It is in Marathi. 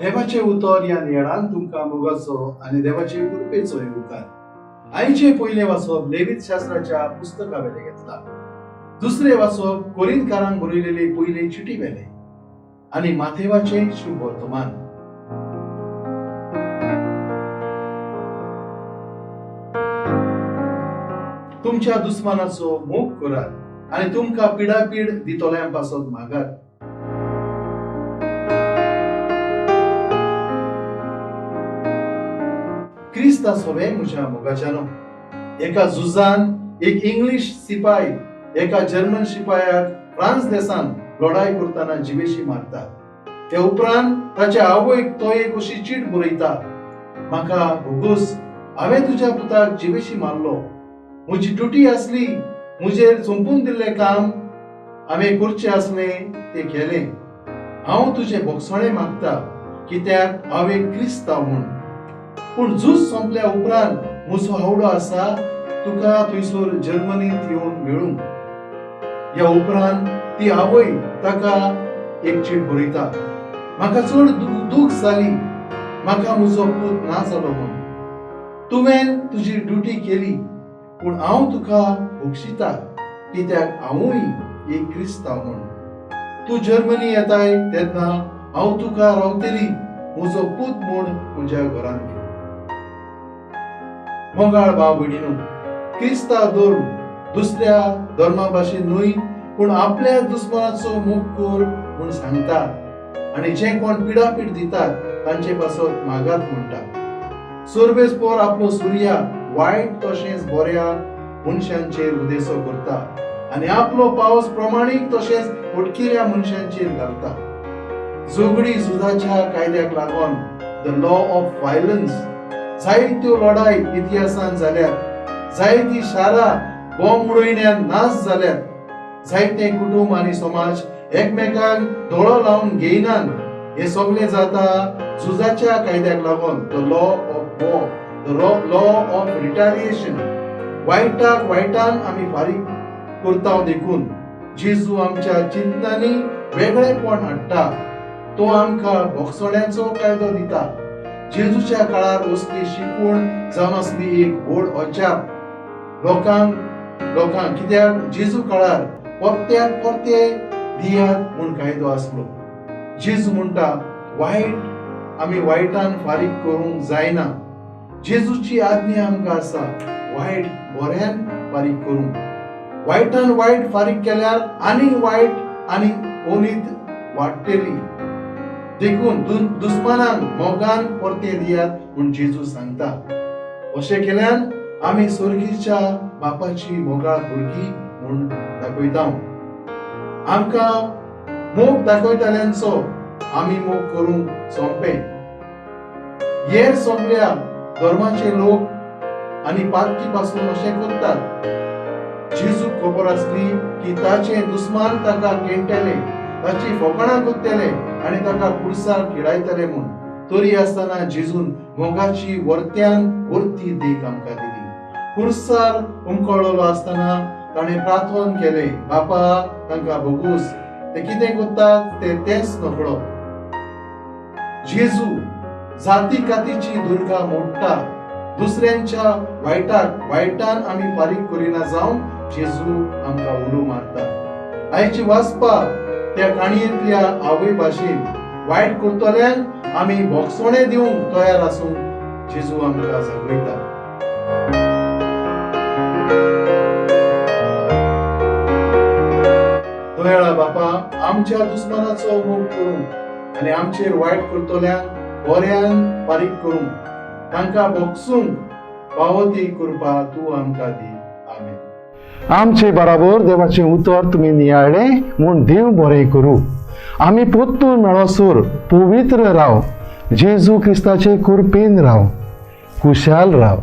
देवाचे उतर या नियळान तुमका मोगाचो आणि देवाचे कृपेचो उपकार. आईचे पहिले वाचप लेवीत शास्त्राच्या पुस्तका वेले घेतला. दुसरे वाचप कोरिंथकारांक बरयलेली पयली चिठी वेले आणि माथेवाचे शुभ वर्तमान. तुमच्या दुस्मानाचो मोग करात आणि तुमका पिडापीड दितोल्यांपासून मागात. क्रिस्ता सोवे मुझ्या मोगाच्यानो. एका झुजान एक इंग्लिश सिपाई एका जर्मन शिपायाक फ्रांस देशान लढाई करताना जिवेशी मारता. त्या उपरांत ताच्या आवयक तो एक अशी चीट बरयता, म्हाका भोगूस, हांवें तुज्या पुताक जिवेशी मारलो. म्हजी ड्युटी आसली, मुजेर सोंपून दिल्लें काम हांवें करचें आसलें तें केलें. हांव तुजें बोगसणे मागता, कित्याक हांव एक क्रिस्तांव म्हूण. पूण झूज सोंपल्या उपरांत म्हजो आवडो आसा तुका थंयसर जर्मनींत येवन मेळूंक. ह्या उपरांत ती आवय ताका एक चीट बरयता, म्हाका चड दूख जाली, म्हाका म्हजो पूत ना जालो म्हूण. तुवें तुजी ड्युटी केली, पूण हांव तुका बक्षिता, कित्याक हांवूय एक क्रिस्तांव म्हूण. तूं जर्मनी येताय तेन्ना हांव तुका रावतली म्हजो पूत म्हूण म्हज्या घरांत घे. मोगाळ भाव भयणीनो, क्रिस्तांव धर्म दुसऱ्या धर्मा भाशेन न्हय, पूण आपल्या दुस्मनाचो मोग कर म्हूण सांगता आनी जे कोण पिडापीड दितात तांचे पासत मागात म्हणटा. सर्वेस्पर आपलो सूर्य वायट तशेंच बऱ्या मनशांचेर उदेसो करता आनी आपलो पावस प्रमाणीक तशेंच फटकिऱ्या मनशांचेर घालता. झगडी झुजाच्या कायद्याक लागून द लॉ ऑफ व्हायलन्स जायत्यो लढाई इतिहासान जाल्यात, जायती शारां बॉम्ब उडयण्यान नाश जाल्यात, जायते कुटुंब आनी समाज एकमेकांक दोळो लावन घेयनान. हे सगळे जाता झुजाच्या कायद्याक लागून the law of war, the law of retaliation. वायटाक वायटान आमी फारीक करता देखून जेजू आमच्या चिंतनांनी वेगळेपण हाडटा. तो आमकां बोगसड्याचो कायदो दिता. जेजूच्या काळार असली शिकवण जावन आसली एक व्हड अजाप लोकांक कित्याक जेजू काळार परत्याक परते दियात म्हूण कायदो आसलो. जेजू म्हणटा, वायट आमी वायटान फारीक करूंक जायना. जेजूची आज्ञा आमकां आसा, वायट बऱ्यान फारीक करूंक. वायटान वायट फारीक केल्यार आनी वायट आनी ओनीत वाडटली. देखून दुस्मानांक मोगान परते दियात म्हूण जेजू सांगता. अशें केल्यान आमी सर्गीच्या बापाची मोगाळ भुरगीं म्हूण दाखयता. आमकां मोग दाखयताल्यांचो आमी मोग करूंक सोंपें. हेर सगळ्या धर्माचे लोक आनी पातकी पासून अशें करतात. जेजूक खबर आसली की ताचे दुस्मान ताका केंटले, ताची फकाणां करतले आनी ताका कुडसार खिडायतले म्हूण. तरी आसतना जेजून मोगाची वर्त्यान वर्ती देख आमकां दिली. कुडसार उमकळलो आसतना ताणें प्रार्थना केले, बापा तांकां भोगूस, ते कितें करतात तेच नकळो. जेजू जाती कातीची दुर्गा मोडटा. दुसऱ्यांच्या वायटाक वायटान आमी फारीक करिना जावन जेजू आमकां उलो मारता. आयची वाचपा त्या काणयेंतल्या आवय भाशेन वायट करतल्यांक आमी बोगसणे दिवंक तयार आसूंक जेजू आमकां जागयता. दयाळा बापा, आमच्या दुस्मानाचो मोग करूंक आनी आमचेर वायट करतल्यांक बऱ्यान फारीक करूंक, तांकां बोगसूंक पावती करपा तूं आमकां दी. आमेन. आमचे बराबर देवाचे उतर तुमी नियाळ्ळे म्हूण देव बरें करूं. आमी परतून मेळोसर पवित्र राव. जेजू क्रिस्ताचे कृपेन राव. खुशाल राव.